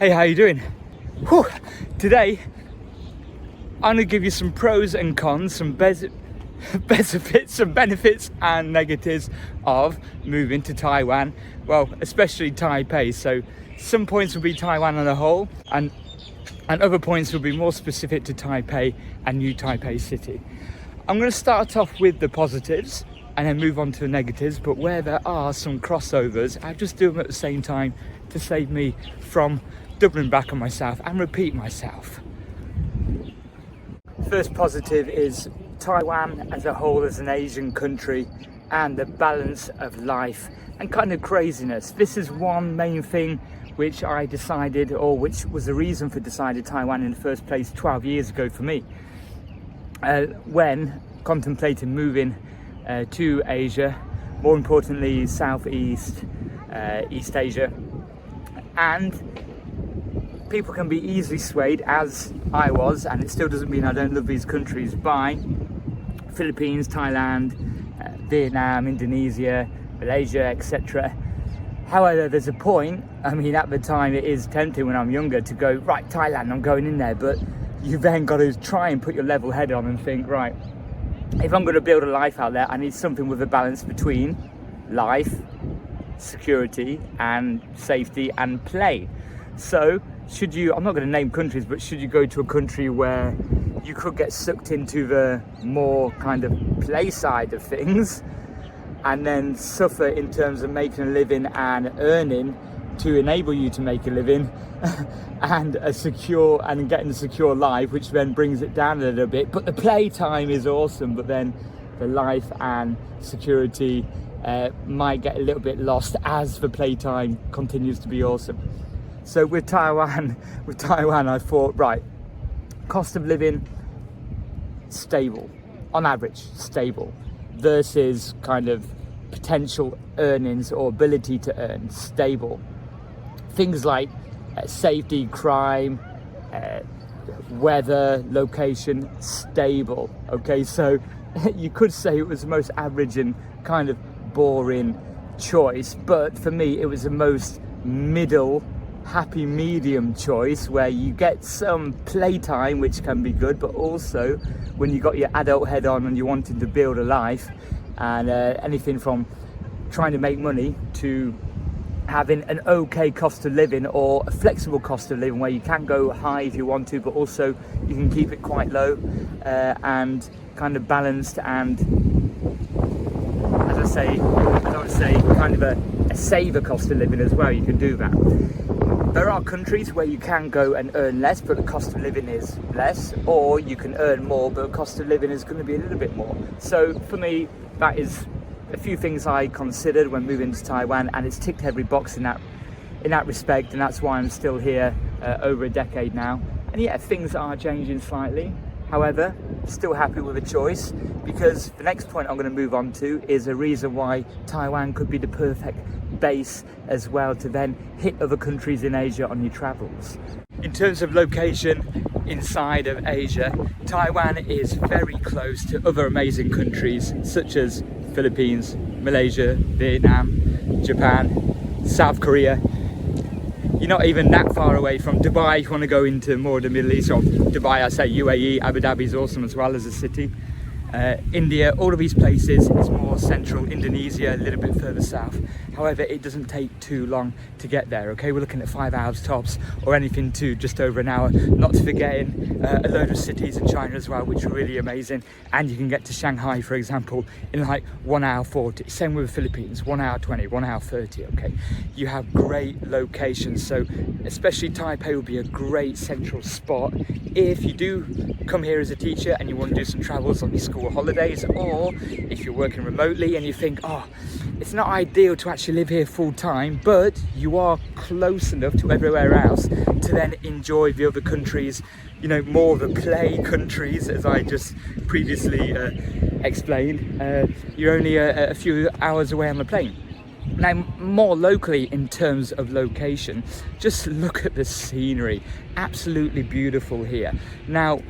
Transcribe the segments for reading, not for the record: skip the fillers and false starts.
Hey, how you doing? Whew. Today, I'm gonna give you some pros and cons, some benefits and negatives of moving to Taiwan. Well, especially Taipei. So some points will be Taiwan on a whole, and other points will be more specific to Taipei and New Taipei City. I'm going to start off with the positives and then move on to the negatives, but where there are some crossovers, I'll just do them at the same time to save me from doubling back on myself and repeat myself. First positive is Taiwan as a whole, as an Asian country, and the balance of life and kind of craziness. This is one main thing which I decided, or which was the reason for deciding Taiwan in the first place 12 years ago for me, when contemplating moving to Asia, more importantly Southeast, East Asia. And people can be easily swayed, as I was, and it still doesn't mean I don't love these countries, by Philippines, Thailand, Vietnam, Indonesia, Malaysia, etc. However, there's a point, I mean, at the time it is tempting when I'm younger to go, right, Thailand, I'm going in there, but you then got to try and put your level head on and think, right, if I'm going to build a life out there, I need something with a balance between life, security and safety and play. So should you, I'm not going to name countries, but should you go to a country where you could get sucked into the more kind of play side of things and then suffer in terms of making a living and earning to enable you to make a living and a secure and getting a secure life, which then brings it down a little bit, but the play time is awesome, but then the life and security might get a little bit lost as the playtime continues to be awesome. So with Taiwan, I thought, right, cost of living, stable, on average, stable, versus kind of potential earnings or ability to earn, stable. Things like safety, crime, weather, location, stable. Okay, so you could say it was the most average and kind of boring choice, but for me it was the most middle, happy medium choice, where you get some playtime, which can be good, but also when you got your adult head on and you wanted to build a life, and anything from trying to make money to having an okay cost of living, or a flexible cost of living where you can go high if you want to, but also you can keep it quite low, and kind of balanced, and as I would say, kind of a saver cost of living as well. You can do that. There are countries where you can go and earn less, but the cost of living is less, or you can earn more, but the cost of living is going to be a little bit more. So for me, that is a few things I considered when moving to Taiwan, and it's ticked every box in that respect, and that's why I'm still here over a decade now. And yeah, things are changing slightly. However, still happy with the choice, because the next point I'm going to move on to is a reason why Taiwan could be the perfect base as well to then hit other countries in Asia on your travels. In terms of location inside of Asia, Taiwan is very close to other amazing countries such as Philippines, Malaysia, Vietnam, Japan, South Korea. You're not even that far away from Dubai if you want to go into more of the Middle East, or Dubai, I say UAE, Abu Dhabi is awesome as well as a city. India, all of these places is more central. Indonesia, a little bit further south. However, it doesn't take too long to get there, okay? We're looking at 5 hours tops, or anything to just over an hour. Not to forgetting a load of cities in China as well, which are really amazing. And you can get to Shanghai, for example, in like 1 hour 40. Same with the Philippines, 1 hour 20, 1 hour 30, okay? You have great locations, so especially Taipei will be a great central spot if you do come here as a teacher and you want to do some travels on your school holidays, or if you're working remotely and you think, oh, it's not ideal to actually live here full time, but you are close enough to everywhere else to then enjoy the other countries, you know, more of the play countries, as I just previously explained. You're only a few hours away on the plane. Now, more locally in terms of location, just look at the scenery. Absolutely beautiful here. Now,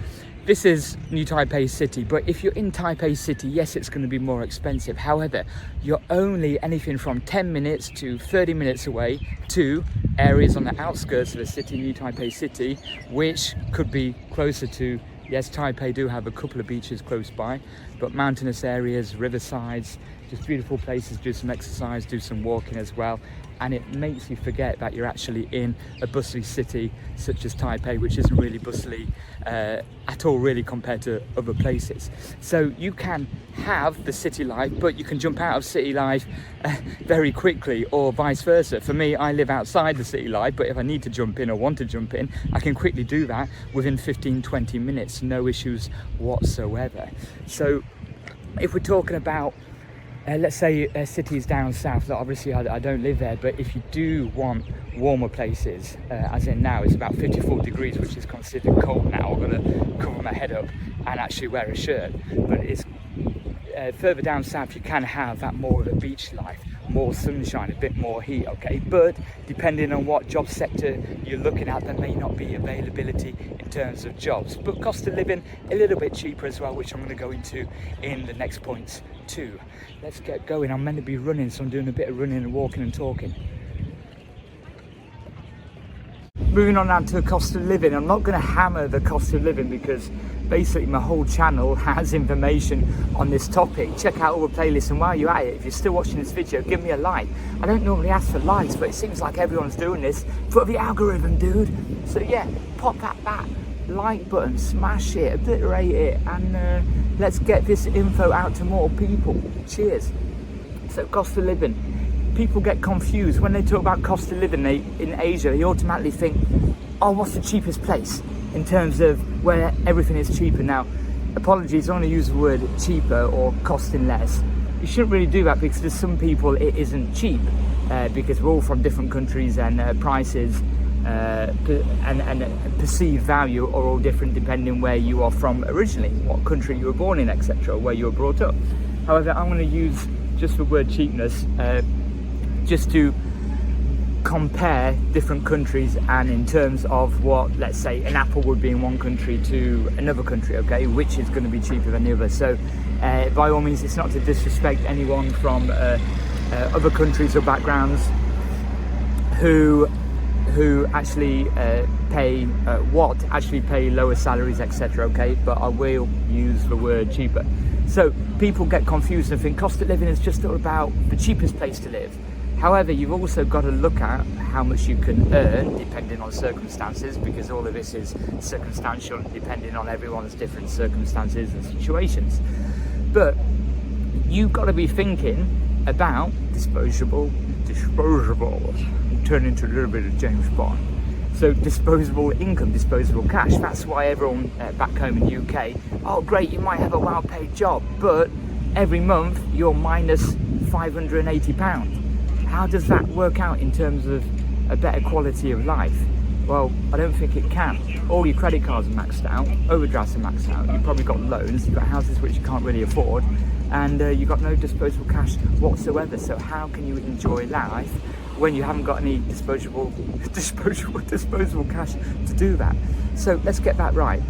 this is New Taipei City, but if you're in Taipei City, yes, it's going to be more expensive. However, you're only anything from 10 minutes to 30 minutes away to areas on the outskirts of the city, New Taipei City, which could be closer to, yes, Taipei do have a couple of beaches close by, but mountainous areas, riversides, just beautiful places, do some exercise, do some walking as well. And it makes you forget that you're actually in a bustly city such as Taipei, which isn't really bustly at all really compared to other places. So you can have the city life, but you can jump out of city life very quickly, or vice versa. For me, I live outside the city life, but if I need to jump in or want to jump in, I can quickly do that within 15-20 minutes, no issues whatsoever. So if we're talking about let's say cities down south, obviously I don't live there, but if you do want warmer places, as in now it's about 54 degrees, which is considered cold now. I'm going to cover my head up and actually wear a shirt, but it's further down south you can have that more of a beach life, more sunshine, a bit more heat, okay? But depending on what job sector you're looking at, there may not be availability in terms of jobs, but cost of living a little bit cheaper as well, which I'm going to go into in the next points too. Let's get going. I'm meant to be running, so I'm doing a bit of running and walking and talking. Moving on now to the cost of living. I'm not going to hammer the cost of living because basically my whole channel has information on this topic. Check out all the playlists, and while you're at it, if you're still watching this video, give me a like. I don't normally ask for likes, but it seems like everyone's doing this for the algorithm, dude. So yeah, pop that like button, smash it, obliterate it, and let's get this info out to more people. Cheers. So cost of living. People get confused when they talk about cost of living in Asia. They automatically think, oh, what's the cheapest place in terms of where everything is cheaper. Now, apologies, I want to use the word cheaper or costing less. You shouldn't really do that because there's some people it isn't cheap because we're all from different countries, and prices and perceived value are all different depending where you are from originally, what country you were born in, etc., where you were brought up. However, I'm going to use just the word cheapness just to compare different countries, and in terms of what, let's say, an apple would be in one country to another country, okay, which is going to be cheaper than the other. So by all means, it's not to disrespect anyone from other countries or backgrounds who actually pay lower salaries, etc., okay, but I will use the word cheaper. So people get confused and think cost of living is just all about the cheapest place to live. However, you've also got to look at how much you can earn depending on circumstances, because all of this is circumstantial depending on everyone's different circumstances and situations. But you've got to be thinking about disposable, turn into a little bit of James Bond. So disposable income, disposable cash. That's why everyone back home in the UK, oh great, you might have a well-paid job, but every month you're minus £580. How does that work out in terms of a better quality of life? Well, I don't think it can. All your credit cards are maxed out, overdrafts are maxed out, you've probably got loans, you've got houses which you can't really afford, and you've got no disposable cash whatsoever. So how can you enjoy life when you haven't got any disposable cash to do that? So let's get that right.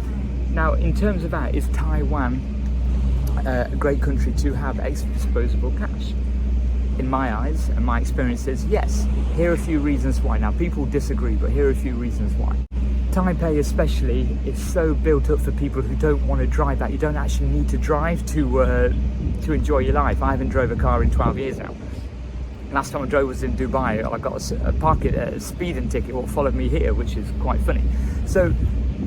Now, in terms of that, is Taiwan a great country to have disposable cash? In my eyes and my experiences, yes. Here are a few reasons why. Now, people disagree, but here are a few reasons why. Taipei especially, it's so built up for people who don't want to drive that. You don't actually need to drive to enjoy your life. I haven't drove a car in 12 years now. Last time I drove was in Dubai. I got a speeding ticket what followed me here, which is quite funny. So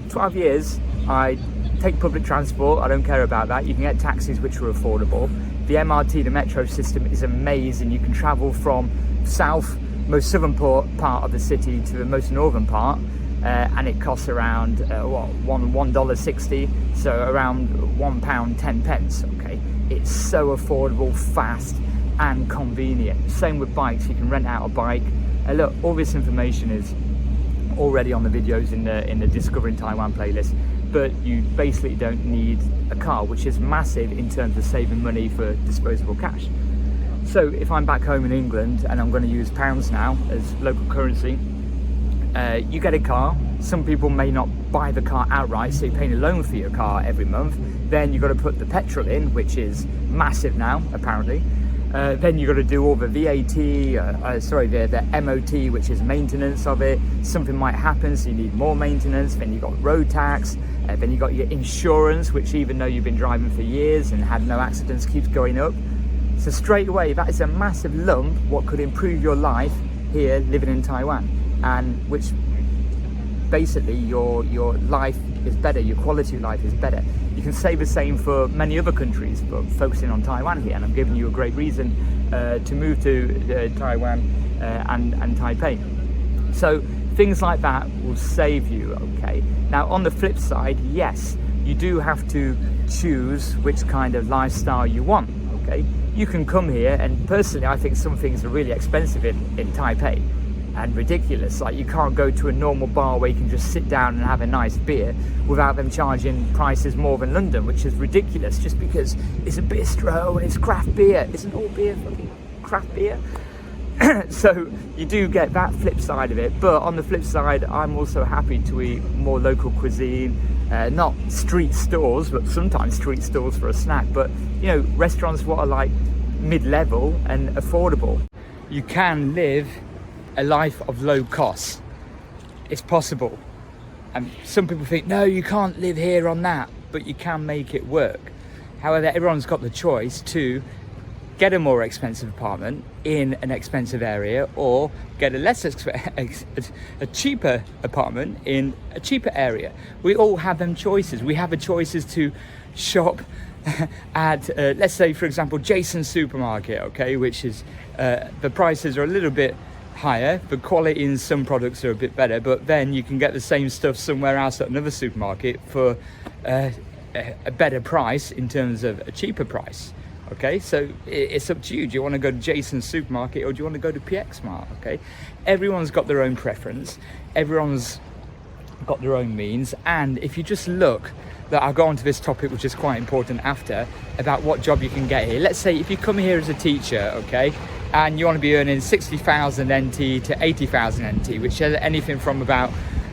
12 years, I take public transport, I don't care about that. You can get taxis which are affordable. The MRT, the metro system, is amazing. You can travel from most southern part of the city to the most northern part, and it costs around $1.60, so around £1.10. Okay, it's so affordable, fast, and convenient. Same with bikes. You can rent out a bike. Look, all this information is already on the videos in the Discovering Taiwan playlist. But you basically don't need a car, which is massive in terms of saving money for disposable cash. So if I'm back home in England and I'm going to use pounds now as local currency, you get a car, Some people may not buy the car outright, so you're paying a loan for your car every month. Then you've got to put the petrol in, which is massive now, apparently. Then you've got to do all the VAT, the MOT, which is maintenance of it. Something might happen, so you need more maintenance. Then you've got road tax. Then you've got your insurance, which even though you've been driving for years and had no accidents, keeps going up. So straight away, that is a massive lump, what could improve your life here living in Taiwan. And which basically your life is better, your quality of life is better. You can say the same for many other countries, but focusing on Taiwan here, and I'm giving you a great reason to move to Taiwan and Taipei. So things like that will save you, okay? Now on the flip side, yes, you do have to choose which kind of lifestyle you want, okay? You can come here, and personally I think some things are really expensive in Taipei and ridiculous. Like, you can't go to a normal bar where you can just sit down and have a nice beer without them charging prices more than London, which is ridiculous just because it's a bistro and it's craft beer. Isn't all beer fucking craft beer? So you do get that flip side of it, but on the flip side, I'm also happy to eat more local cuisine, not street stores, but sometimes street stores for a snack, but you know, restaurants what are like mid-level and affordable. You can live a life of low costs. It's possible. And some people think, no, you can't live here on that, but you can make it work. However, everyone's got the choice to get a more expensive apartment in an expensive area, or get a cheaper apartment in a cheaper area. We all have them choices. We have the choices to shop at, let's say, for example, Jason's supermarket, okay, which is, the prices are a little bit higher, the quality in some products are a bit better, but then you can get the same stuff somewhere else at another supermarket for a better price in terms of a cheaper price. Okay, so it's up to you. Do you want to go to Jason's supermarket, or do you want to go to PX Mart? Okay, everyone's got their own preference, everyone's got their own means, and if you just look, that I'll go on to this topic, which is quite important after, about what job you can get here. Let's say if you come here as a teacher, okay, and you want to be earning 60,000 NT to 80,000 NT, which is anything from about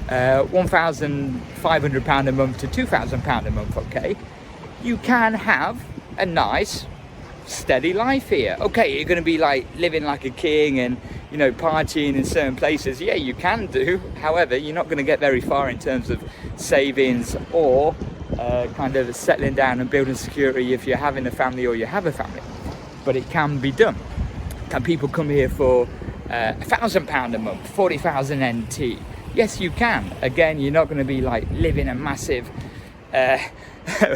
£1,500 a month to £2,000 a month, okay, you can have a nice steady life here. Okay, you're going to be like living like a king and, you know, partying in certain places. Yeah, you can do. However, you're not going to get very far in terms of savings or kind of settling down and building security if you're having a family or you have a family. But it can be done. Can people come here for £1,000 a month, 40,000 NT? Yes, you can. Again, you're not going to be like living a massive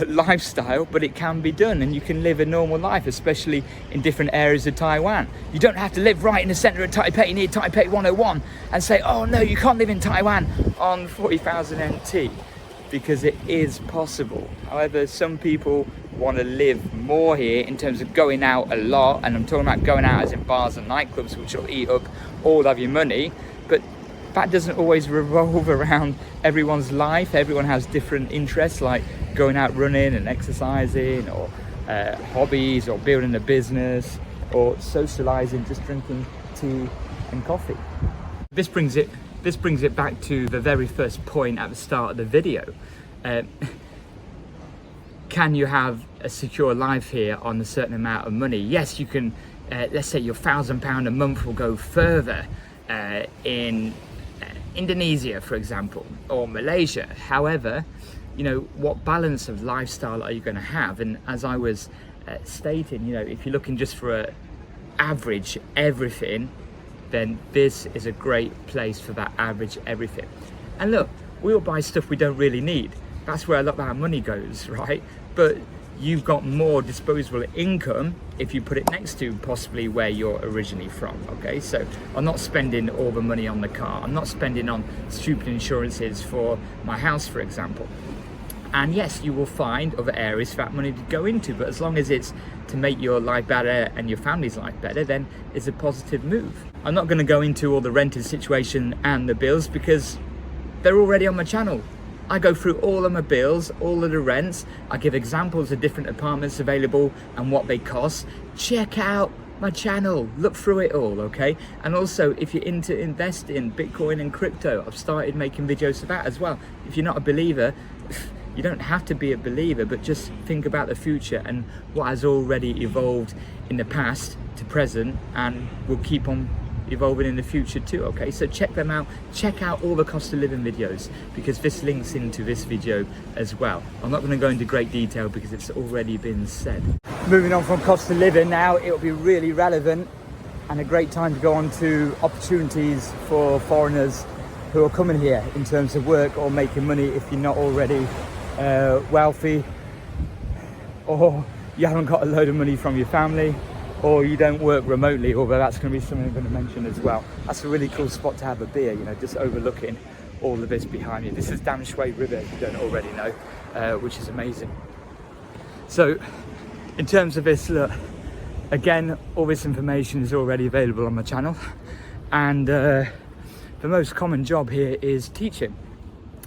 lifestyle, but it can be done, and you can live a normal life, especially in different areas of Taiwan. You don't have to live right in the center of Taipei near Taipei 101 and say, oh no, you can't live in Taiwan on 40,000 NT, because it is possible. However, some people want to live more here in terms of going out a lot, and I'm talking about going out as in bars and nightclubs, which will eat up all of your money, but that doesn't always revolve around everyone's life. Everyone has different interests, like going out running and exercising, or hobbies, or building a business, or socializing, just drinking tea and coffee. This brings it back to the very first point at the start of the video. Can you have a secure life here on a certain amount of money? Yes, you can. Let's say your £1,000 a month will go further in Indonesia, for example, or Malaysia. However, you know, what balance of lifestyle are you going to have? And as I was stating, you know, if you're looking just for a average everything, then this is a great place for that average everything. And look, we all buy stuff we don't really need. That's where a lot of our money goes, right? But you've got more disposable income if you put it next to possibly where you're originally from, okay? So I'm not spending all the money on the car. I'm not spending on stupid insurances for my house, for example. And yes, you will find other areas for that money to go into, but as long as it's to make your life better and your family's life better, then it's a positive move. I'm not going to go into all the rented situation and the bills because they're already on my channel. I go through all of my bills, all of the rents. I give examples of different apartments available and what they cost. Check out my channel, look through it all, okay? And also, if you're into investing, Bitcoin and crypto, I've started making videos for that as well. If you're not a believer, you don't have to be a believer, but just think about the future and what has already evolved in the past to present and will keep on evolving in the future too, okay? So check them out. Check out all the cost of living videos, because this links into this video as well. I'm not going to go into great detail because it's already been said. Moving on from cost of living now, it'll be really relevant and a great time to go on to opportunities for foreigners who are coming here in terms of work or making money if you're not already wealthy, or you haven't got a load of money from your family, or you don't work remotely, although that's going to be something I'm going to mention as well. That's a really cool spot to have a beer, you know, just overlooking all of this behind you. This is Dam Shui River, if you don't already know, which is amazing. So in terms of this, look, again, all this information is already available on my channel, and the most common job here is teaching.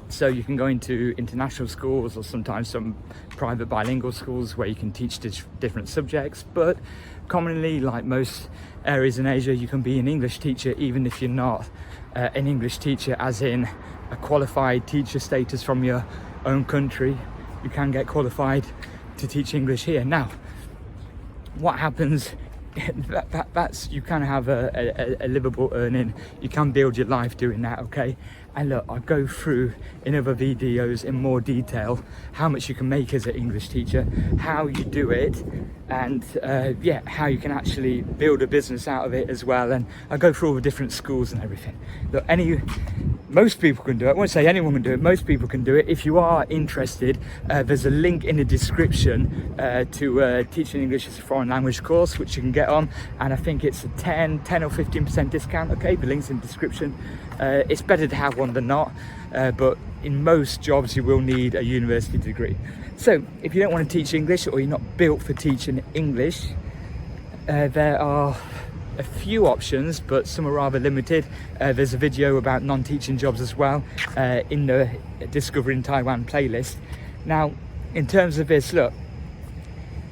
So you can go into international schools or sometimes some private bilingual schools where you can teach different subjects, but commonly, like most areas in Asia, you can be an English teacher even if you're not an English teacher as in a qualified teacher status from your own country. You can get qualified to teach English here. Now, what happens, that's you can have a livable earning, you can build your life doing that, okay? And look, I'll go through in other videos in more detail how much you can make as an English teacher, how you do it, and yeah, how you can actually build a business out of it as well. And I go through all the different schools and everything. Look, most people can do it. I won't say anyone can do it, most people can do it. If you are interested, there's a link in the description to teaching English as a foreign language course, which you can get on, and I think it's a 10 or 15% discount, okay? The link's in the description. It's better to have one than not, but in most jobs you will need a university degree. So if you don't want to teach English, or you're not built for teaching English, there are a few options, but some are rather limited. There's a video about non-teaching jobs as well in the Discovering Taiwan playlist. Now, in terms of this, look,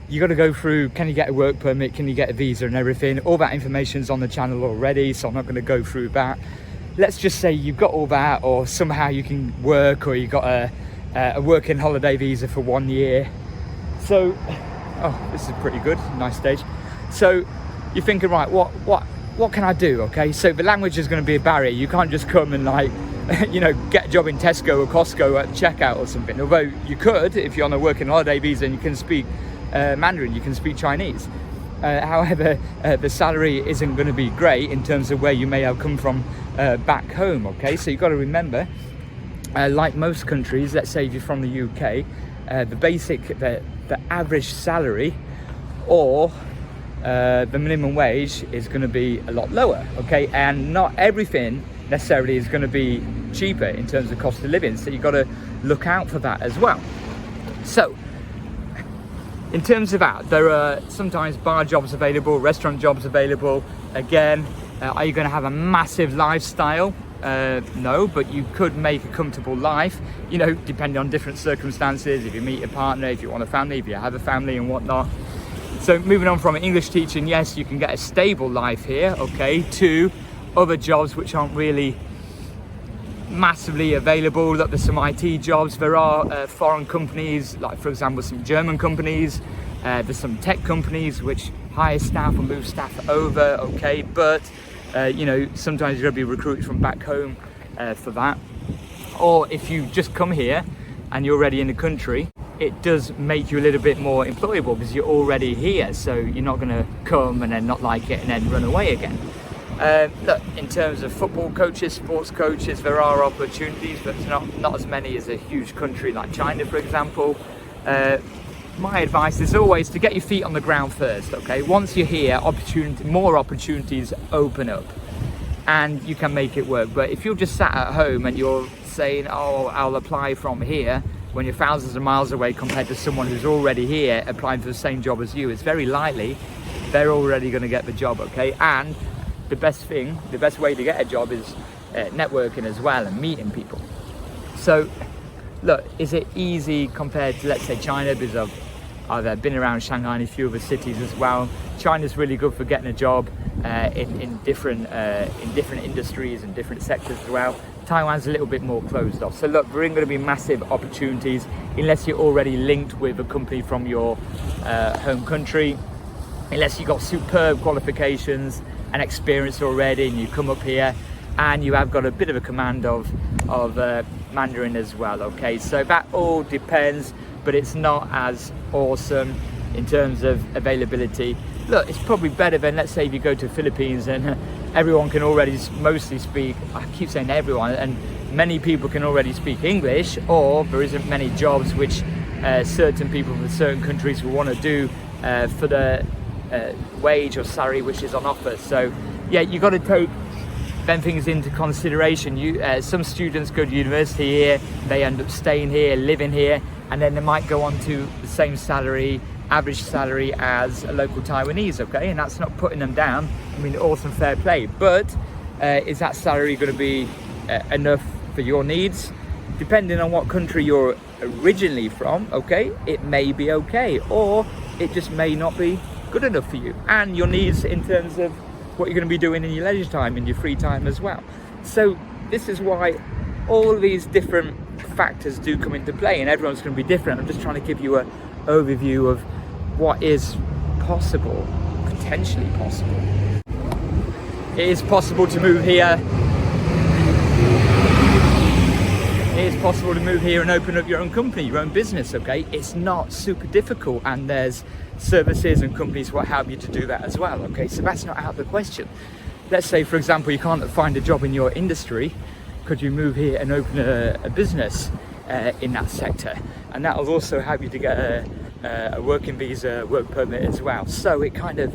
you got to go through, can you get a work permit, can you get a visa and everything. All that information's on the channel already, so I'm not going to go through that. Let's just say you've got all that, or somehow you can work, or you got a working holiday visa for 1 year. So, oh, this is pretty good, nice stage. So you're thinking, right, what can I do? Okay, so the language is going to be a barrier. You can't just come and, like, you know, get a job in Tesco or Costco at checkout or something. Although you could, if you're on a working holiday visa and you can speak Mandarin, you can speak Chinese. However, the salary isn't going to be great in terms of where you may have come from back home, okay? So you've got to remember, like most countries, let's say if you're from the UK, the average salary or the minimum wage is going to be a lot lower, okay? And not everything necessarily is going to be cheaper in terms of cost of living, so you've got to look out for that as well. So in terms of that, there are sometimes bar jobs available, restaurant jobs available. Again, are you going to have a massive lifestyle? No, but you could make a comfortable life, you know, depending on different circumstances. If you meet a partner, if you want a family, if you have a family and whatnot. So moving on from English teaching, yes, you can get a stable life here, okay, to other jobs which aren't really massively available. Look, there's some IT jobs. There are foreign companies, like for example some German companies. There's some tech companies which hire staff or move staff over, okay, but you know, sometimes you're going to be recruited from back home for that. Or if you just come here and you're already in the country, it does make you a little bit more employable because you're already here, so you're not going to come and then not like it and then run away again. Look, in terms of football coaches, sports coaches, there are opportunities, but not as many as a huge country like China, for example. My advice is always to get your feet on the ground first, okay? Once you're here, more opportunities open up and you can make it work. But if you're just sat at home and you're saying, oh, I'll apply from here, when you're thousands of miles away compared to someone who's already here applying for the same job as you, it's very likely they're already going to get the job, okay? And the best way to get a job is networking as well and meeting people. So look, is it easy compared to, let's say, China? Because I've been around Shanghai and a few other cities as well. China's really good for getting a job in different industries and different sectors as well. Taiwan's a little bit more closed off. So look, there ain't going to be massive opportunities unless you're already linked with a company from your home country, unless you've got superb qualifications and experience already, and you come up here and you have got a bit of a command of Mandarin as well. Okay, so that all depends, but it's not as awesome in terms of availability. Look, it's probably better than, let's say, if you go to the Philippines and everyone can already mostly speak, I keep saying everyone, and many people can already speak English, or there isn't many jobs which certain people from certain countries will want to do for the wage or salary which is on offer. So yeah, you got to take them things into consideration. Some students go to university here, they end up staying here, living here, and then they might go on to the same salary, average salary as a local Taiwanese, okay? And that's not putting them down. I mean, awesome, fair play. But is that salary going to be enough for your needs? Depending on what country you're originally from, okay, it may be okay, or it just may not be good enough for you and your needs in terms of what you're going to be doing in your leisure time, in your free time as well. So this is why all these different factors do come into play, and everyone's going to be different. I'm just trying to give you an overview of what is possible, potentially possible. It is possible to move here. It is possible to move here and open up your own company, your own business, okay? It's not super difficult, and there's services and companies will help you to do that as well, okay? So that's not out of the question. Let's say, for example, you can't find a job in your industry. Could you move here and open a business in that sector? And that will also help you to get a working visa, work permit as well. So it kind of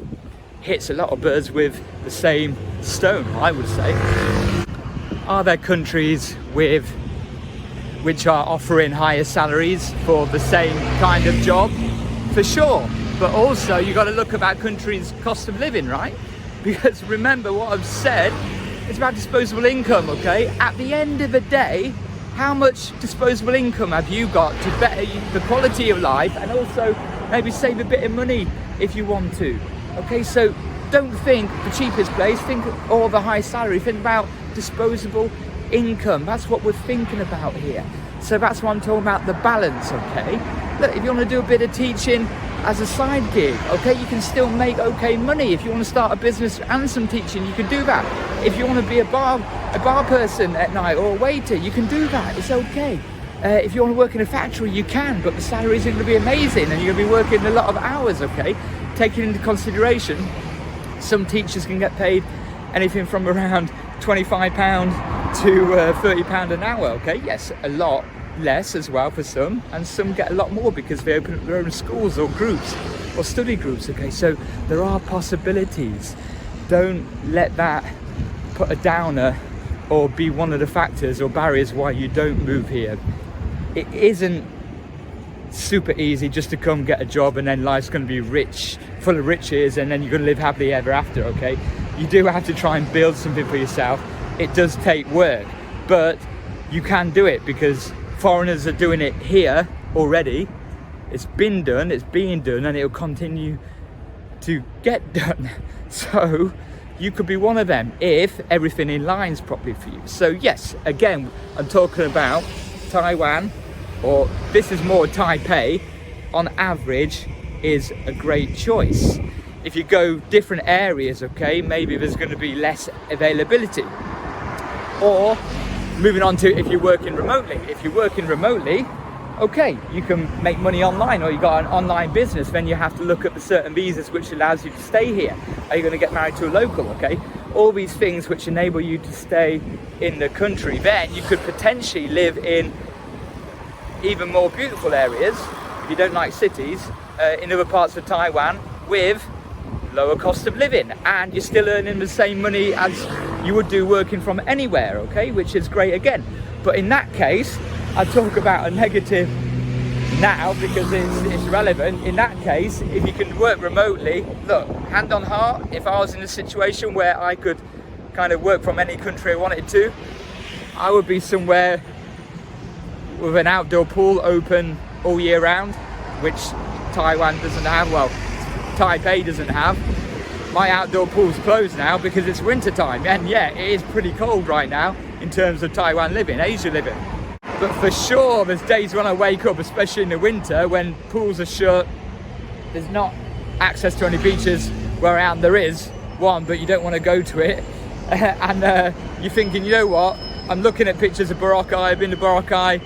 hits a lot of birds with the same stone, I would say. Are there countries which are offering higher salaries for the same kind of job? For sure. But also you got to look at that country's cost of living, right? Because remember what I've said, it's about disposable income, okay? At the end of the day, how much disposable income have you got to better the quality of life, and also maybe save a bit of money if you want to? Okay, so don't think the cheapest place, think all the high salary, think about disposable income. That's what we're thinking about here. So that's what I'm talking about, the balance, okay? Look, if you want to do a bit of teaching as a side gig, okay, you can still make okay money. If you want to start a business and some teaching, you can do that. If you want to be a bar person at night or a waiter, you can do that. It's okay. If you want to work in a factory, you can, but the salary isn't going to be amazing and you're going to be working a lot of hours, okay? Taking into consideration, some teachers can get paid anything from around £25 to £30 an hour, okay? Yes, a lot less as well for some, and some get a lot more because they open up their own schools or groups or study groups, okay? So there are possibilities. Don't let that put a downer or be one of the factors or barriers why you don't move here. It isn't super easy just to come get a job and then life's going to be rich, full of riches, and then you're going to live happily ever after, okay? You do have to try and build something for yourself. It does take work, but you can do it because foreigners are doing it here already. It's been done, it's being done, and it'll continue to get done. So you could be one of them if everything aligns properly for you. So yes, again, I'm talking about Taiwan, or this is more Taipei, on average is a great choice. If you go different areas, okay, maybe there's going to be less availability. Or moving on to if you're working remotely. If you're working remotely, okay, you can make money online, or you got an online business, then you have to look at the certain visas which allows you to stay here. Are you going to get married to a local, okay? All these things which enable you to stay in the country. Then you could potentially live in even more beautiful areas, if you don't like cities, in other parts of Taiwan with lower cost of living, and you're still earning the same money as you would do working from anywhere, okay, which is great again. But in that case, I talk about a negative now because it's relevant. In that case, if you can work remotely, look, hand on heart, if I was in a situation where I could kind of work from any country I wanted to, I would be somewhere with an outdoor pool open all year round, which Taiwan doesn't have, well, Taipei doesn't have. My outdoor pool's closed now because it's winter time, and yeah, it is pretty cold right now in terms of Taiwan living, Asia living. But for sure, there's days when I wake up, especially in the winter, when pools are shut, there's not access to any beaches where I am. There is one, but you don't want to go to it. And you're thinking, you know what? I'm looking at pictures of Boracay. I've been to Boracay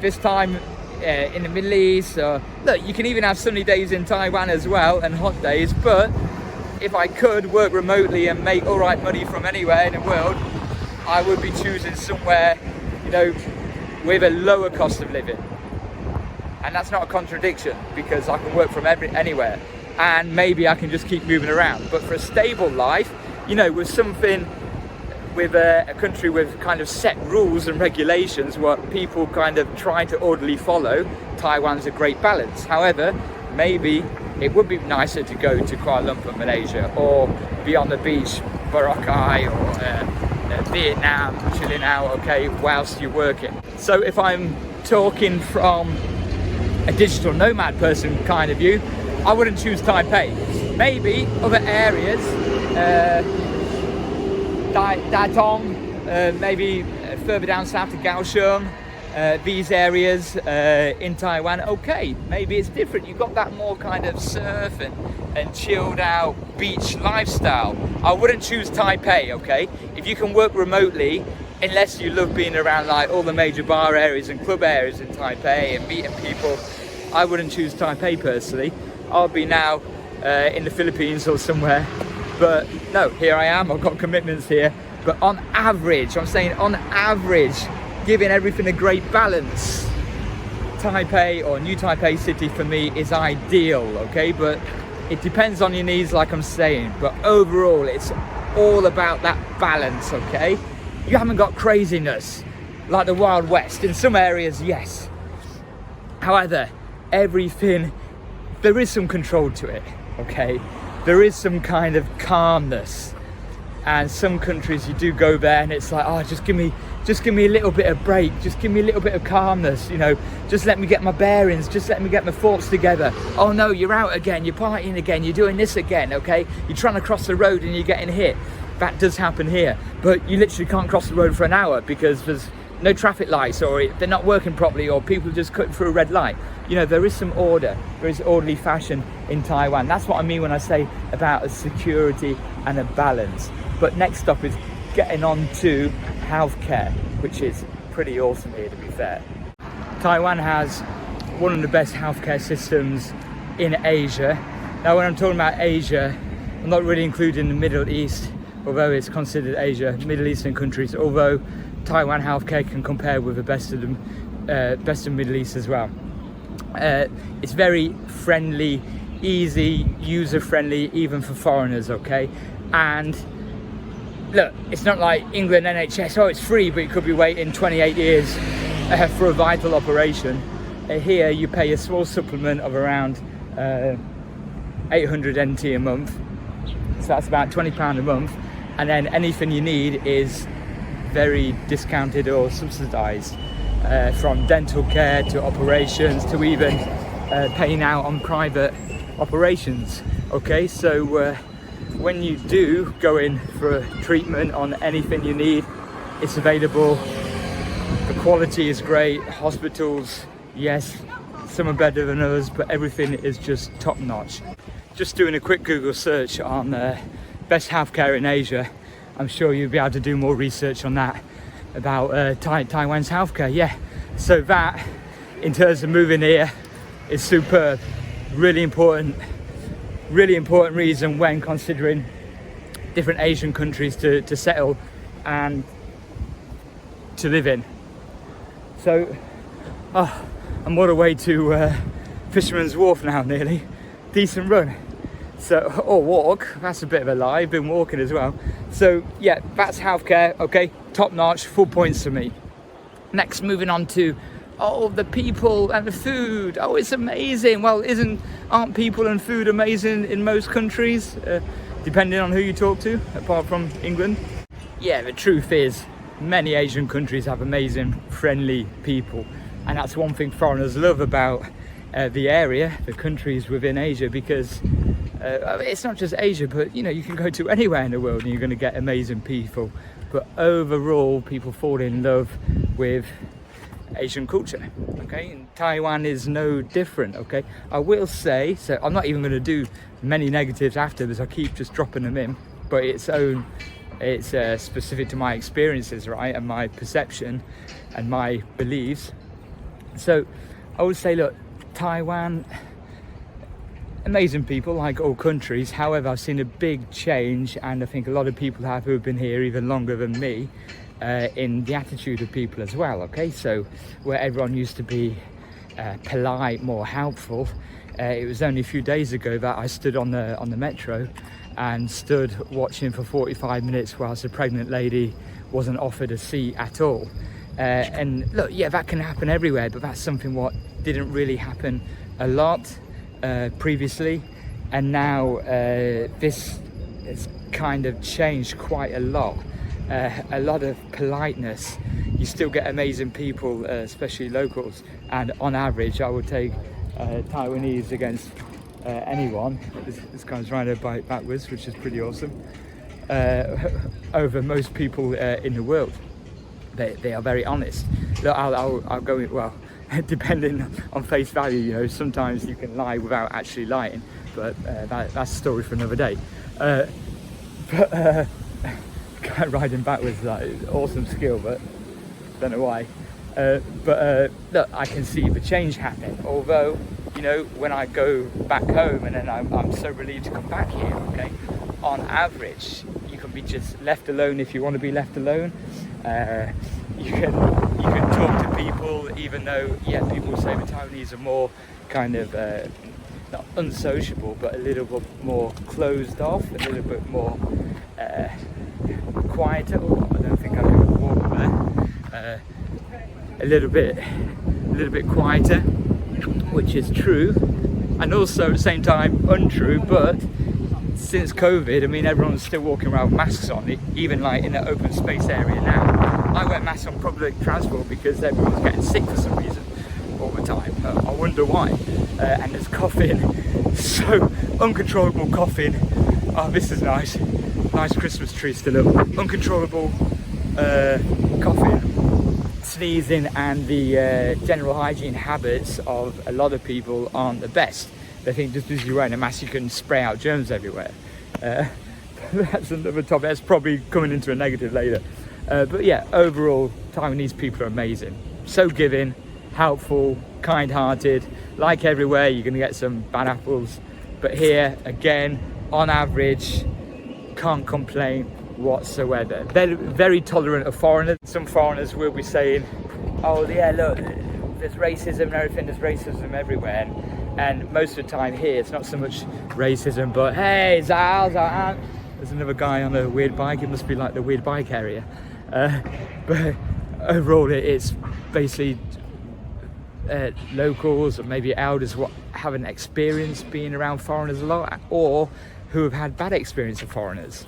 this time in the Middle East. Look, you can even have sunny days in Taiwan as well, and hot days. But if I could work remotely and make all right money from anywhere in the world, I would be choosing somewhere, you know, with a lower cost of living. And that's not a contradiction, because I can work from anywhere, and maybe I can just keep moving around. But for a stable life, you know, with something, with a country with kind of set rules and regulations, what people kind of try to orderly follow, Taiwan's a great balance. However, maybe it would be nicer to go to Kuala Lumpur, Malaysia, or be on the beach, Boracay, or Vietnam, chilling out, okay, whilst you're working. So if I'm talking from a digital nomad person kind of view, I wouldn't choose Taipei. Maybe other areas, Datong, maybe further down south to Kaohsiung, these areas in Taiwan, okay, maybe it's different. You've got that more kind of surf and chilled out beach lifestyle. I wouldn't choose Taipei, okay? If you can work remotely, unless you love being around like all the major bar areas and club areas in Taipei and meeting people, I wouldn't choose Taipei personally. I'll be now in the Philippines or somewhere. But no, here I am, I've got commitments here. But on average, I'm saying on average, giving everything a great balance, Taipei or New Taipei City for me is ideal, okay? But it depends on your needs, like I'm saying. But overall, it's all about that balance, okay? You haven't got craziness like the Wild West. In some areas, yes. However, everything, there is some control to it, okay? There is some kind of calmness. And some countries, you do go there and it's like, oh, just give me a little bit of break, just give me a little bit of calmness, you know, just let me get my bearings, just let me get my thoughts together. Oh no, you're out again, you're partying again, you're doing this again, okay? You're trying to cross the road and you're getting hit. That does happen here, but you literally can't cross the road for an hour because there's no traffic lights, or they're not working properly, or people just cut through a red light. You know, there is some order, there is orderly fashion in Taiwan. That's what I mean when I say about a security and a balance. But next up is getting on to healthcare, which is pretty awesome here, to be fair. Taiwan has one of the best healthcare systems in Asia. Now, when I'm talking about Asia, I'm not really including the Middle East, although it's considered Asia, Middle Eastern countries, although Taiwan healthcare can compare with the best of the Middle East as well. It's very friendly, easy, user-friendly, even for foreigners, okay? And look, it's not like England NHS, oh, it's free, but you could be waiting 28 years for a vital operation. Here, you pay a small supplement of around 800 NT a month. So that's about £20 a month. And then anything you need is very discounted or subsidised, from dental care to operations to even paying out on private operations. Okay, so when you do go in for a treatment on anything you need, it's available. The quality is great. Hospitals, yes, some are better than others, but everything is just top notch. Just doing a quick Google search on best healthcare in Asia, I'm sure you'll be able to do more research on that about Taiwan's healthcare. Yeah, so that, in terms of moving here, is superb. Really important reason when considering different Asian countries to settle and to live in. So, I'm all the way to Fisherman's Wharf now, nearly. Decent run. So, or walk, that's a bit of a lie, I've been walking as well. So yeah, that's healthcare, okay, top notch, full points for me. Next, moving on to, the people and the food. Oh, it's amazing. Well, aren't people and food amazing in most countries, depending on who you talk to, apart from England? Yeah, the truth is, many Asian countries have amazing, friendly people. And that's one thing foreigners love about the area, the countries within Asia, because it's not just Asia, but you know, you can go to anywhere in the world and you're going to get amazing people. But overall, people fall in love with Asian culture, okay? And Taiwan is no different, okay? I will say, so I'm not even going to do many negatives after this, I keep just dropping them in, but it's specific to my experiences, right, and my perception and my beliefs. So I would say, look, Taiwan, amazing people like all countries. However, I've seen a big change, and I think a lot of people have who have been here even longer than me, in the attitude of people as well, okay? So where everyone used to be polite, more helpful, it was only a few days ago that I stood on the metro and stood watching for 45 minutes whilst a pregnant lady wasn't offered a seat at all. And look, yeah, that can happen everywhere, but that's something what didn't really happen a lot previously, and now this has kind of changed quite a lot. A lot of politeness. You still get amazing people, especially locals, and on average I would take Taiwanese against anyone. This guy's riding a bike backwards, which is pretty awesome, over most people in the world. They are very honest. Look, I'll go with, well, depending on face value, you know, sometimes you can lie without actually lying, but that's a story for another day. Guy riding backwards, like, awesome skill, but don't know why. Look, I can see the change happening, although, you know, when I go back home and then I'm so relieved to come back here, okay, on average you can be just left alone if you want to be left alone. You can talk to people, even though, yeah, people say the Taiwanese are more kind of not unsociable, but a little bit more closed off, a little bit more quieter. Oh, I don't think I can walk there. A little bit quieter, which is true, and also at the same time untrue. But since COVID, I mean, everyone's still walking around with masks on, even like in an open space area now. I wear masks on public transport because everyone's getting sick for some reason all the time. I wonder why. And there's coughing, so uncontrollable coughing. Oh, this is nice. Nice Christmas tree still up. Uncontrollable coughing, sneezing, and the general hygiene habits of a lot of people aren't the best. They think just because you're wearing a mask you can spray out germs everywhere. That's another topic. That's probably coming into a negative later. But yeah, overall, Taiwanese people are amazing. So giving, helpful, kind-hearted. Like everywhere, you're going to get some bad apples. But here, again, on average, can't complain whatsoever. They're very tolerant of foreigners. Some foreigners will be saying, oh yeah, look, there's racism and everything, there's racism everywhere. And most of the time here, it's not so much racism, but hey, Zao, there's another guy on a weird bike. It must be like the weird bike area. But overall, it's basically locals or maybe elders who haven't experienced being around foreigners a lot, or who have had bad experience of foreigners.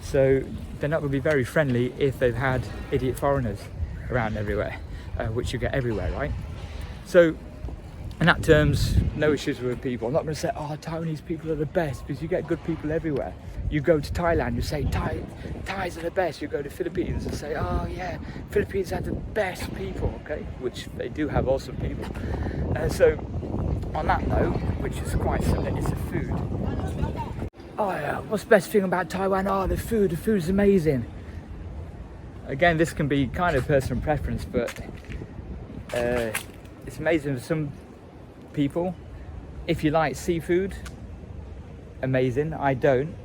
So they're not going to be very friendly if they've had idiot foreigners around everywhere, which you get everywhere, right? So in that terms, no issues with people. I'm not going to say, oh, Taiwanese people are the best, because you get good people everywhere. You go to Thailand, you say Thais are the best. You go to Philippines and say, oh yeah, Philippines have the best people, okay? Which they do have awesome people. So on that note, which is quite similar, it's the food. Oh yeah, what's the best thing about Taiwan? Oh, the food is amazing. Again, this can be kind of personal preference, but it's amazing for some people. If you like seafood, amazing. I don't.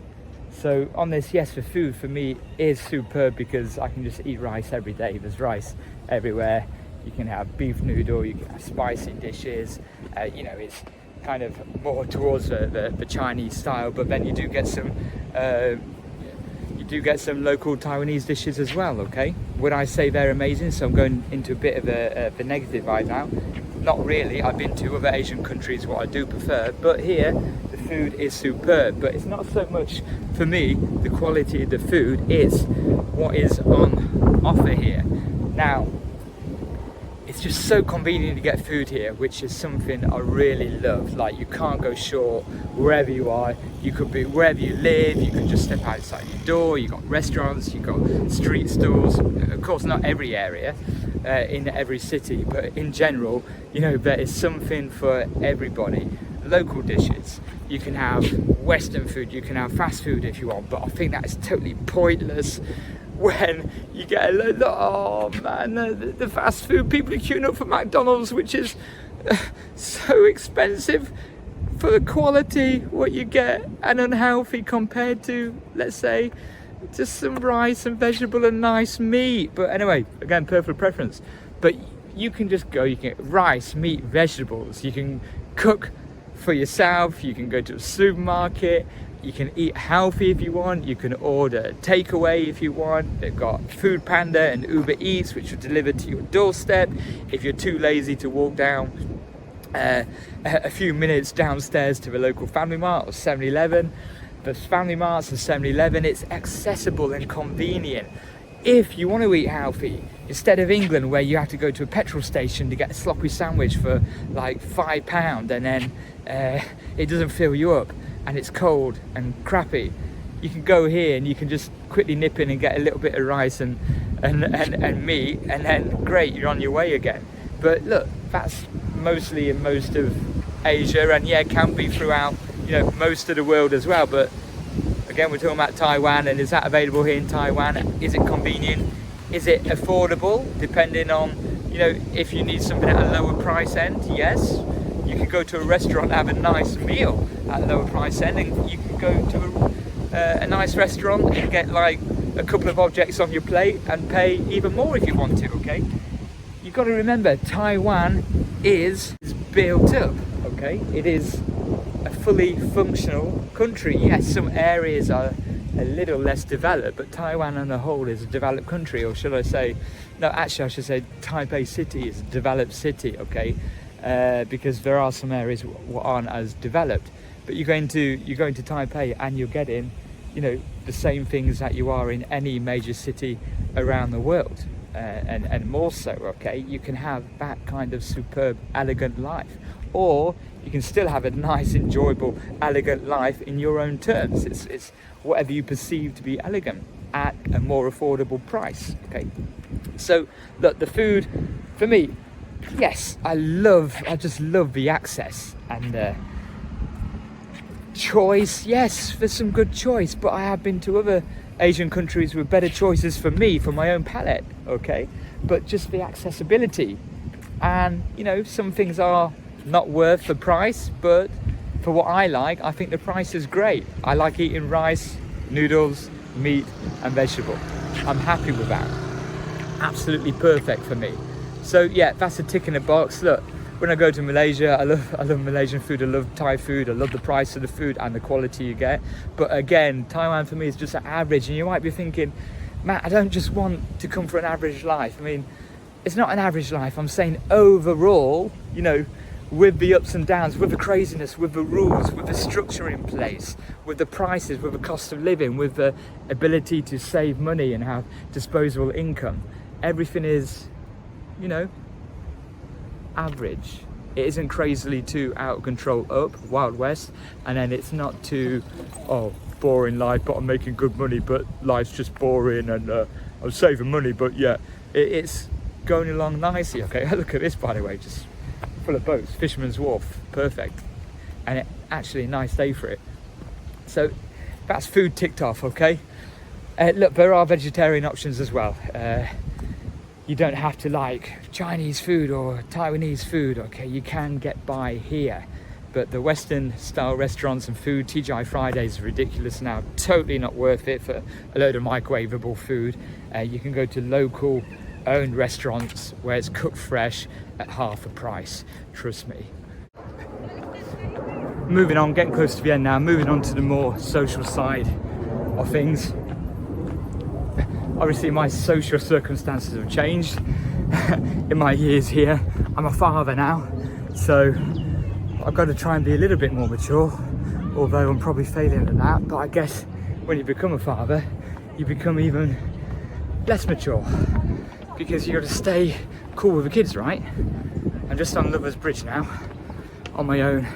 So on this, yes, the food for me is superb because I can just eat rice every day. There's rice everywhere. You can have beef noodle, you can have spicy dishes. You know, it's kind of more towards the Chinese style, but then you do get some local Taiwanese dishes as well. Okay, would I say they're amazing? So I'm going into a bit of the negative vibe now. Not really. I've been to other Asian countries what I do prefer, but here the food is superb. But it's not so much for me the quality of the food, is what is on offer here. Now, it's just so convenient to get food here, which is something I really love. Like, you can't go short wherever you are. You could be wherever you live, you can just step outside your door. You've got restaurants, you've got street stores. Of course, not every area in every city, but in general, you know, there is something for everybody. Local dishes, you can have Western food, you can have fast food if you want, but I think that is totally pointless when you get oh man, the fast food, people are queuing up for McDonald's, which is so expensive for the quality what you get, and unhealthy compared to, let's say, just some rice and vegetable and nice meat. But anyway, again, personal preference. But you can just go, you can get rice, meat, vegetables, you can cook for yourself, you can go to a supermarket, you can eat healthy if you want, you can order takeaway if you want. They've got Food Panda and Uber Eats, which will deliver to your doorstep if you're too lazy to walk down a few minutes downstairs to the local Family Mart or 7-Eleven. The Family Marts and 7-Eleven, it's accessible and convenient. If you want to eat healthy, instead of England where you have to go to a petrol station to get a sloppy sandwich for like £5 and then it doesn't fill you up and it's cold and crappy, you can go here and you can just quickly nip in and get a little bit of rice and meat, and then great, you're on your way again. But look, that's mostly in most of Asia, and yeah, it can be throughout, you know, most of the world as well. But again, we're talking about Taiwan, and is that available here in Taiwan? Is it convenient? Is it affordable? Depending on, you know, if you need something at a lower price end, yes. You can go to a restaurant and have a nice meal at a lower price end, and you can go to a nice restaurant and get like a couple of objects on your plate and pay even more if you want to, okay? You've got to remember, Taiwan is built up, okay? It is a fully functional country. Yes, some areas are a little less developed, but Taiwan on the whole is a developed country, or should I say, no, actually I should say Taipei City is a developed city, okay? Because there are some areas that aren't as developed, but you're going to Taipei and you're getting, you know, the same things that you are in any major city around the world, and more so, okay? You can have that kind of superb, elegant life, or you can still have a nice, enjoyable, elegant life in your own terms. It's whatever you perceive to be elegant at a more affordable price, okay? So look, the food, for me, yes, I just love the access and choice. Yes, there's some good choice, but I have been to other Asian countries with better choices for me, for my own palate, okay? But just the accessibility, and you know, some things are not worth the price, but for what I like, I think the price is great. I like eating rice, noodles, meat and vegetable. I'm happy with that. Absolutely perfect for me. So yeah, that's a tick in the box. Look, when I go to Malaysia, I love Malaysian food, I love Thai food, I love the price of the food and the quality you get. But again, Taiwan for me is just an average, and you might be thinking, Matt, I don't just want to come for an average life. I mean, it's not an average life. I'm saying overall, you know, with the ups and downs, with the craziness, with the rules, with the structure in place, with the prices, with the cost of living, with the ability to save money and have disposable income, everything is, you know, average. It isn't crazily too out of control up, Wild West, and then it's not too, oh, boring life, but I'm making good money, but life's just boring, and I'm saving money, but yeah, it's going along nicely, okay? Look at this, by the way, just full of boats, Fisherman's Wharf, perfect, and actually a nice day for it. So that's food ticked off, okay? Look, there are vegetarian options as well. You don't have to like Chinese food or Taiwanese food, okay? You can get by here. But the Western style restaurants and food, TGI Fridays, are ridiculous now. Totally not worth it for a load of microwavable food. You can go to local owned restaurants where it's cooked fresh at half the price, trust me. Moving on, getting close to the end now, moving on to the more social side of things. Obviously my social circumstances have changed in my years here. I'm a father now, so I've got to try and be a little bit more mature, although I'm probably failing at that. But I guess when you become a father, you become even less mature, because you've got to stay cool with the kids, right? I'm just on Lover's Bridge now, on my own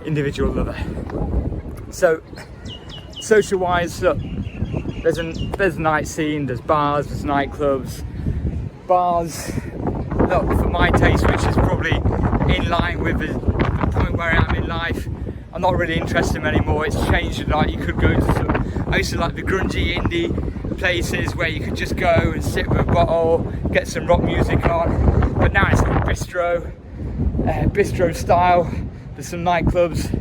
individual lover. So, social-wise, look, there's a night scene, there's bars, there's nightclubs. Bars, look, for my taste, which is probably in line with the point where I am in life, I'm not really interested in them anymore. It's changed a lot. You could go to some, I used to like the grungy indie places where you could just go and sit with a bottle, get some rock music on. But now it's like bistro style. There's some nightclubs,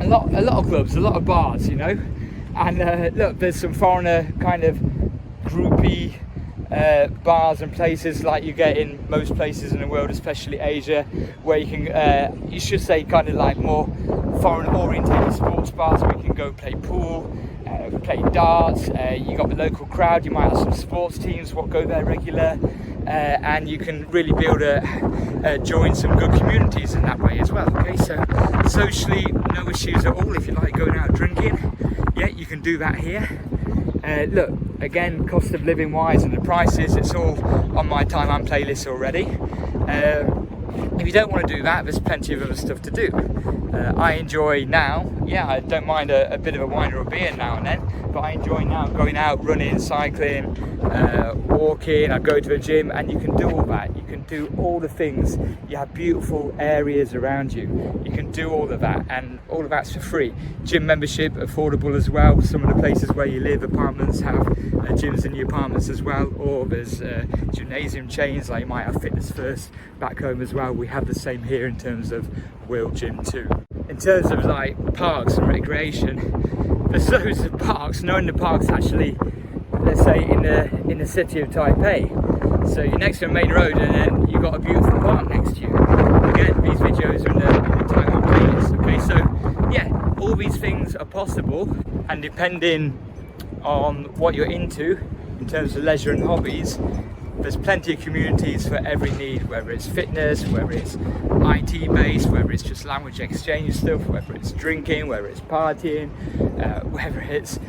a lot of clubs, a lot of bars, you know. And look, there's some foreigner kind of groupie bars and places like you get in most places in the world, especially Asia, where you can, you should say, kind of like more foreign orientated sports bars where you can go play pool, play darts. You got the local crowd, you might have some sports teams what go there regular, and you can really build join some good communities in that way as well. Okay, so socially, no issues at all. If you like going out drinking, yeah, you can do that here. Look, again, cost of living wise and the prices, it's all on my Taiwan playlist already. If you don't want to do that, there's plenty of other stuff to do. I enjoy now, yeah, I don't mind a bit of a wine or a beer now and then, but I enjoy now going out, running, cycling, walking. I go to the gym, and you can do all that. You can do all the things. You have beautiful areas around you. You can do all of that, and all of that's for free. Gym membership, affordable as well. Some of the places where you live, apartments have gyms in the apartments as well, or there's gymnasium chains, like you might have Fitness First back home as well. We have the same here in terms of World Gym too. In terms of like parks and recreation, there's loads of parks. Knowing the parks actually, let's say in the city of Taipei, so you're next to a main road and then you've got a beautiful park next to you. Again, these videos are in the Taiwan playlist. Okay, so yeah, all these things are possible, and depending on what you're into in terms of leisure and hobbies, there's plenty of communities for every need, whether it's fitness, whether it's IT based, whether it's just language exchange stuff, whether it's drinking, whether it's partying, whether it's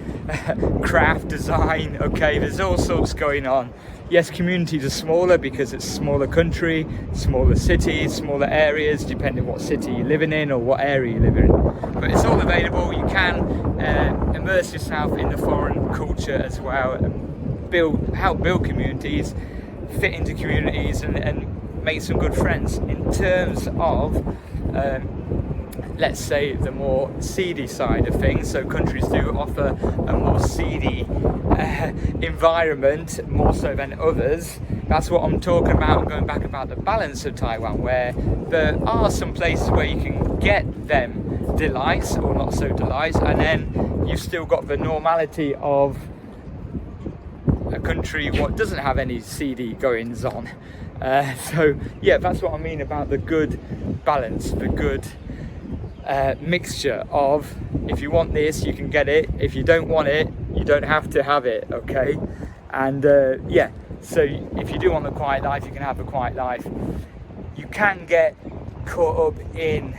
craft design. Okay, there's all sorts going on. Yes, communities are smaller because it's a smaller country, smaller cities, smaller areas, depending what city you're living in or what area you live in. But it's all available. You can immerse yourself in the foreign culture as well, and help build communities, fit into communities, and make some good friends. In terms of let's say the more seedy side of things, so countries do offer a more seedy environment, more so than others. That's what I'm talking about, going back about the balance of Taiwan, where there are some places where you can get them delights or not so delights, and then you've still got the normality of a country what doesn't have any seedy goings on. So yeah, that's what I mean about the good balance, the good mixture of, if you want this you can get it, if you don't want it you don't have to have it. Okay, and yeah, so if you do want the quiet life, you can have a quiet life. You can get caught up in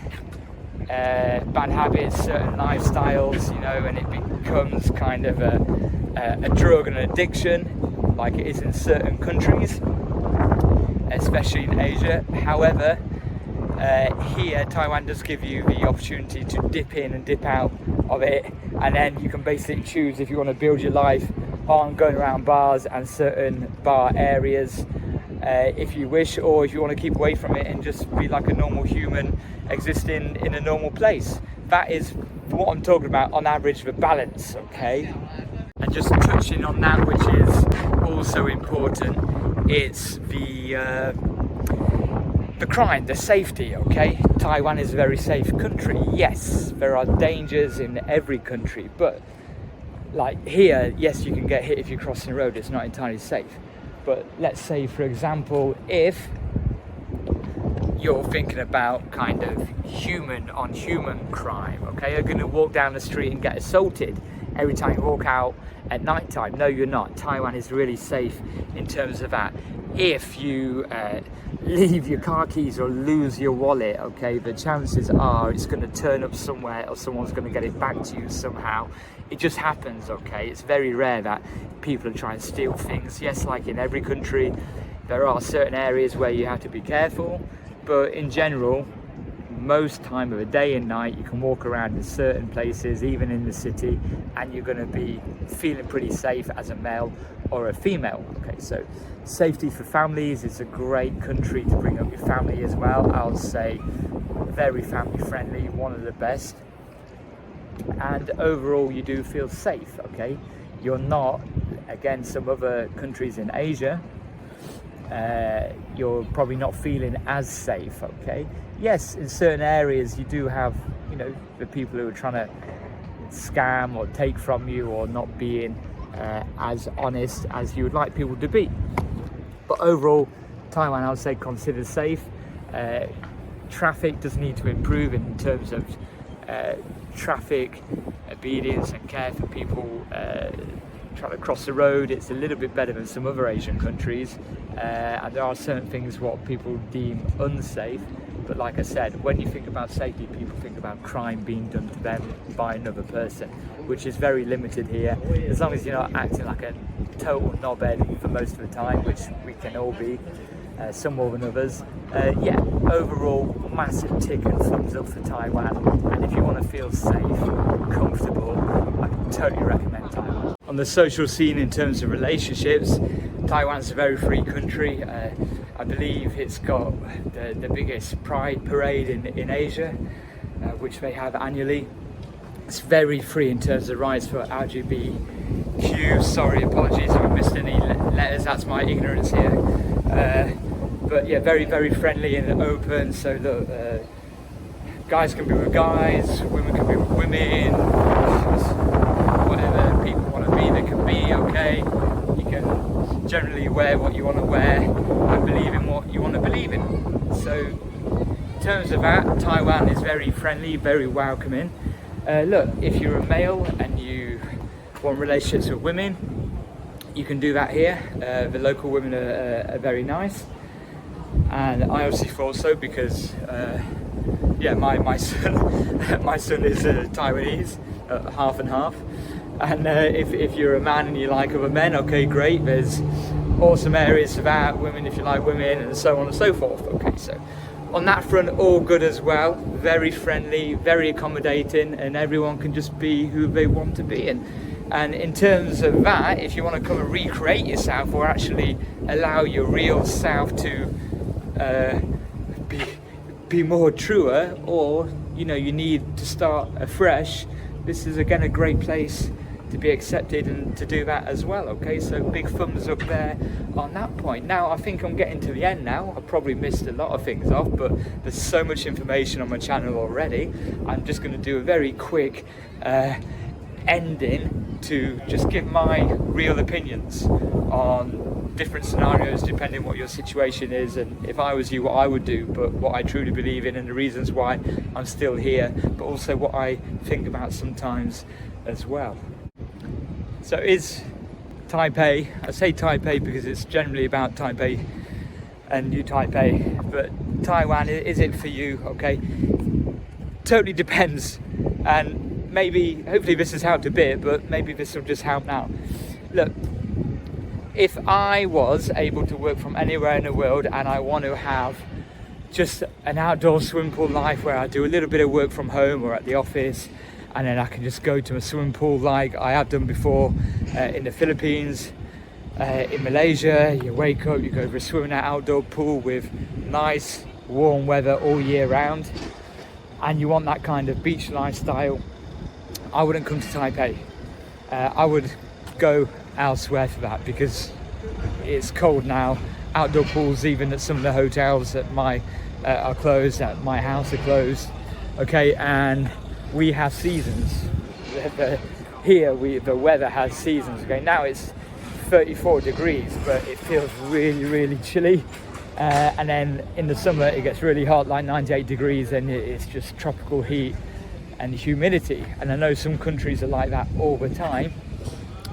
bad habits, certain lifestyles, you know, and it becomes kind of a drug and an addiction, like it is in certain countries, especially in Asia. However, here Taiwan does give you the opportunity to dip in and dip out of it, and then you can basically choose if you want to build your life on going around bars and certain bar areas if you wish, or if you want to keep away from it and just be like a normal human existing in a normal place. That is what I'm talking about on average, the balance. Okay, and just touching on that, which is also important, it's the crime, the safety. Okay, Taiwan is a very safe country. Yes, there are dangers in every country, but like here, yes, you can get hit if you're crossing the road. It's not entirely safe. But let's say, for example, if you're thinking about kind of human on human crime, okay, you're going to walk down the street and get assaulted every time you walk out at night time. No, you're not. Taiwan is really safe in terms of that. If you leave your car keys or lose your wallet, okay, the chances are it's going to turn up somewhere or someone's going to get it back to you somehow. It just happens. Okay, it's very rare that people are trying to steal things. Yes, like in every country, There are certain areas where you have to be careful, but in general, most time of the day and night you can walk around in certain places, even in the city, and you're going to be feeling pretty safe as a male or a female. Okay, so safety for families, it's a great country to bring up your family as well. I'll say very family friendly, one of the best, and overall you do feel safe. Okay, you're not, again, some other countries in Asia, you're probably not feeling as safe. Okay, yes, in certain areas you do have, you know, the people who are trying to scam or take from you, or not being as honest as you would like people to be. But overall, Taiwan, I would say, considered safe. Traffic does need to improve in terms of traffic obedience and care for people trying to cross the road. It's a little bit better than some other Asian countries, and there are certain things what people deem unsafe. But like I said, when you think about safety, people think about crime being done to them by another person, which is very limited here. As long as you're not acting like a total knobhead for most of the time, which we can all be, some more than others. Yeah, overall, massive tick and thumbs up for Taiwan. And if you want to feel safe, comfortable, I totally recommend Taiwan. On the social scene, in terms of relationships, Taiwan's a very free country. I believe it's got the biggest pride parade in Asia, which they have annually. It's very free in terms of rights for LGBTQ. Sorry, apologies if I missed any letters, that's my ignorance here. But yeah, very, very friendly and open, so that guys can be with guys, women can be with women, whatever people want to be, they can be, okay? You can generally wear what you want to wear and believe in what you want to believe in. So in terms of that, Taiwan is very friendly, very welcoming. Look, if you're a male and you want relationships with women, you can do that here. The local women are very nice, and I obviously thought so because yeah, my son my son is Taiwanese, half and half. And if you're a man and you like other men, okay, great. There's awesome areas for that, women if you like women, and so on and so forth. Okay, so on that front, all good as well. Very friendly, very accommodating, and everyone can just be who they want to be. And in terms of that, if you want to come and recreate yourself, or actually allow your real self to be more truer, or you know, you need to start afresh, this is again a great place to be accepted and to do that as well. Okay, so big thumbs up there on that point. Now I think I'm getting to the end now. I probably missed a lot of things off, but there's so much information on my channel already. I'm just going to do a very quick ending to just give my real opinions on different scenarios depending what your situation is, and if I was you, what I would do, but what I truly believe in and the reasons why I'm still here, but also what I think about sometimes as well. So is Taipei, I say Taipei because it's generally about Taipei and New Taipei, but Taiwan, is it for you? Okay, totally depends, and maybe, hopefully this has helped a bit, but maybe this will just help now. Look, if I was able to work from anywhere in the world and I want to have just an outdoor swimming pool life where I do a little bit of work from home or at the office, and then I can just go to a swimming pool like I have done before in the Philippines, in Malaysia, you wake up, you go for a swim in an outdoor pool with nice warm weather all year round, and you want that kind of beach lifestyle, I wouldn't come to Taipei. I would go elsewhere for that, because it's cold now. Outdoor pools, even at some of the hotels at are closed, at my house are closed. Okay, and we have seasons. Here the weather has seasons. Okay, now it's 34 degrees, but it feels really, really chilly. And then in the summer it gets really hot, like 98 degrees, and it's just tropical heat and humidity. And I know some countries are like that all the time.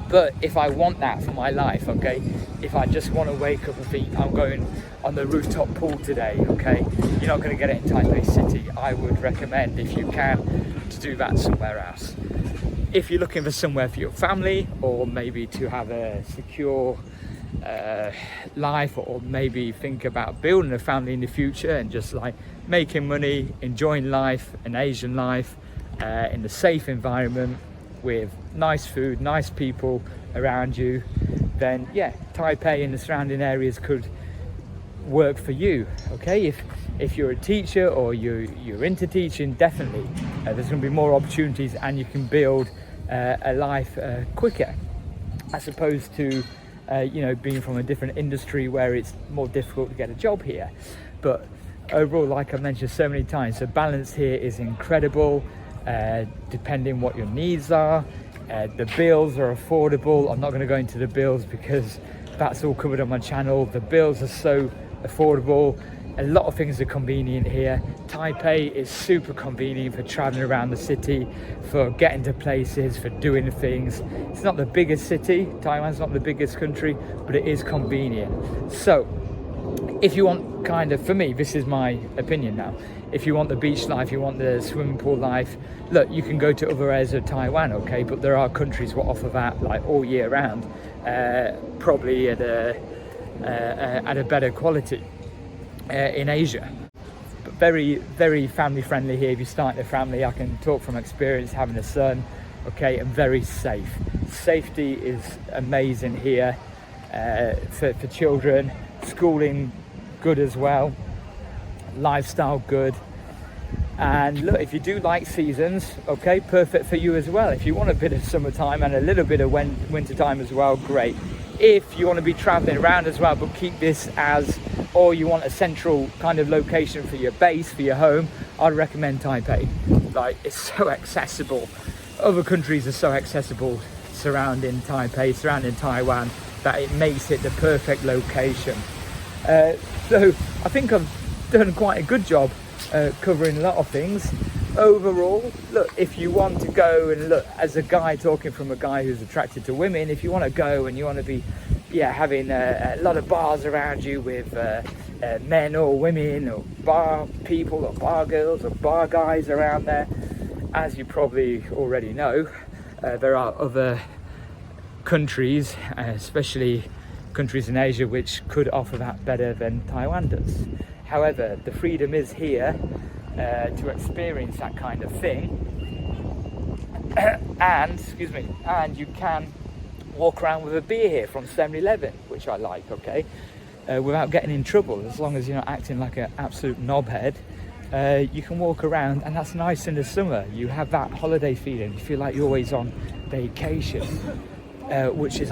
But if I want that for my life, okay, if I just want to wake up and think I'm going on the rooftop pool today, okay, you're not going to get it in Taipei City. I would recommend, if you can, to do that somewhere else. If you're looking for somewhere for your family, or maybe to have a secure life, or maybe think about building a family in the future and just like making money, enjoying life, an Asian life, in a safe environment with nice food, nice people around you, then yeah, Taipei and the surrounding areas could work for you. Okay, if you're a teacher or you're into teaching, definitely there's going to be more opportunities, and you can build a life quicker, as opposed to you know, being from a different industry where it's more difficult to get a job here. But overall, like I've mentioned so many times, the balance here is incredible, depending what your needs are. The bills are affordable. I'm not going to go into the bills because that's all covered on my channel. The bills are so affordable. A lot of things are convenient here. Taipei is super convenient for traveling around the city, for getting to places, for doing things. It's not the biggest city, Taiwan's not the biggest country, but it is convenient. So if you want kind of, for me, this is my opinion now, if you want the beach life, you want the swimming pool life, look, you can go to other areas of Taiwan, okay, but there are countries that offer that like all year round, probably at a better quality. In Asia. But very, very family friendly here. If you're starting a family, I can talk from experience having a son, okay, and very safe. Safety is amazing here for children. Schooling good as well, lifestyle good. And look, if you do like seasons, okay, perfect for you as well. If you want a bit of summertime and a little bit of winter time as well, great. If you want to be traveling around as well, but keep this as, or you want a central kind of location for your base, for your home, I'd recommend Taipei. Like, it's so accessible. Other countries are so accessible surrounding Taipei, surrounding Taiwan, that it makes it the perfect location. So I think I've done quite a good job covering a lot of things. Overall, look, if you want to go and look, as a guy talking from a guy who's attracted to women, if you want to go and you want to be, yeah, having a lot of bars around you with men or women or bar people or bar girls or bar guys around there, as you probably already know, there are other countries, especially countries in Asia, which could offer that better than Taiwan does. However, the freedom is here to experience that kind of thing, and you can walk around with a beer here from 7-Eleven, which I like, okay, without getting in trouble. As long as you're not acting like an absolute knobhead, you can walk around, and that's nice in the summer. You have that holiday feeling. You feel like you're always on vacation, which is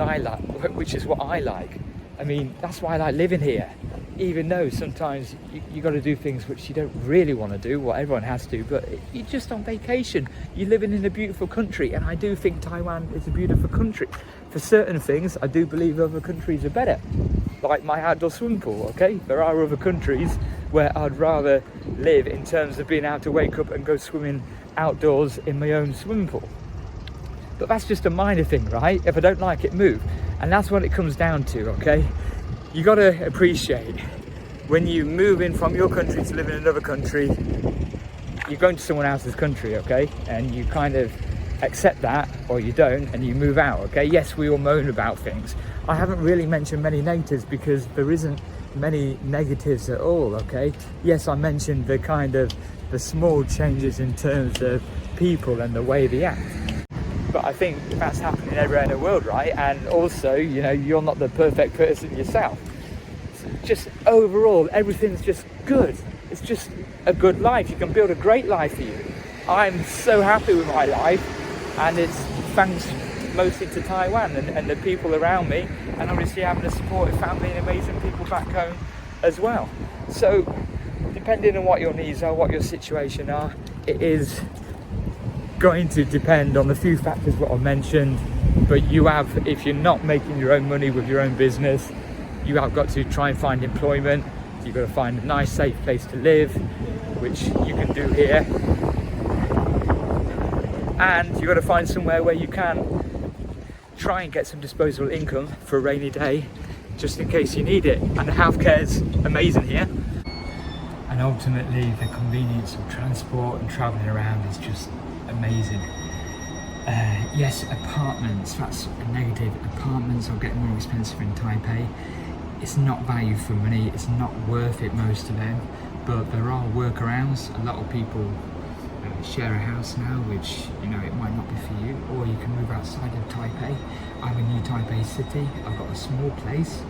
what I like. I mean, that's why I like living here. Even though sometimes you got to do things which you don't really want to do, what everyone has to, but you're just on vacation. You're living in a beautiful country, and I do think Taiwan is a beautiful country. For certain things, I do believe other countries are better, like my outdoor swimming pool, okay? There are other countries where I'd rather live in terms of being able to wake up and go swimming outdoors in my own swimming pool. But that's just a minor thing, right? If I don't like it, move. And that's what it comes down to, okay? You got to appreciate when you move in from your country to live in another country, you're going to someone else's country, okay? And you kind of accept that, or you don't, and you move out, okay? Yes, we all moan about things. I haven't really mentioned many negatives because there isn't many negatives at all, okay? Yes, I mentioned the kind of the small changes in terms of people and the way they act. But I think that's happening everywhere in the world, right? And also, you know, you're not the perfect person yourself. So just overall, everything's just good. It's just a good life. You can build a great life for you. I'm so happy with my life, and it's thanks mostly to Taiwan and the people around me, and obviously having a supportive family and amazing people back home as well. So depending on what your needs are, what your situation are, it is going to depend on the few factors what I mentioned. But you have, if you're not making your own money with your own business, you have got to try and find employment. You've got to find a nice safe place to live, which you can do here, and you've got to find somewhere where you can try and get some disposable income for a rainy day, just in case you need it. And the healthcare's amazing here, and ultimately the convenience of transport and traveling around is just amazing. Yes, apartments, that's a negative. Apartments are getting more expensive in Taipei. It's not value for money, it's not worth it, most of them, but there are workarounds. A lot of people share a house now, which, you know, it might not be for you, or you can move outside of Taipei. I'm in New Taipei City. I've got a small place,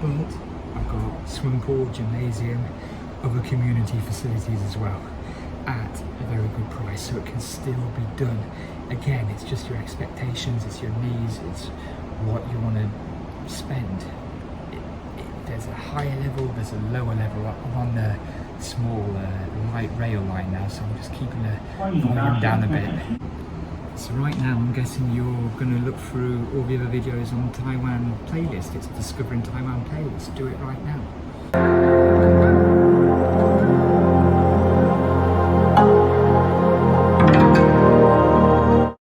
but I've got swimming pool, gymnasium, other community facilities as well, at a very good price, so it can still be done. Again, it's just your expectations, it's your needs, it's what you want to spend. There's a higher level, there's a lower level. I'm on the small light rail line now, so I'm just keeping the volume down a bit. So right now I'm guessing you're going to look through all the other videos on Taiwan playlist. It's Discovering Taiwan playlist. Do it right now.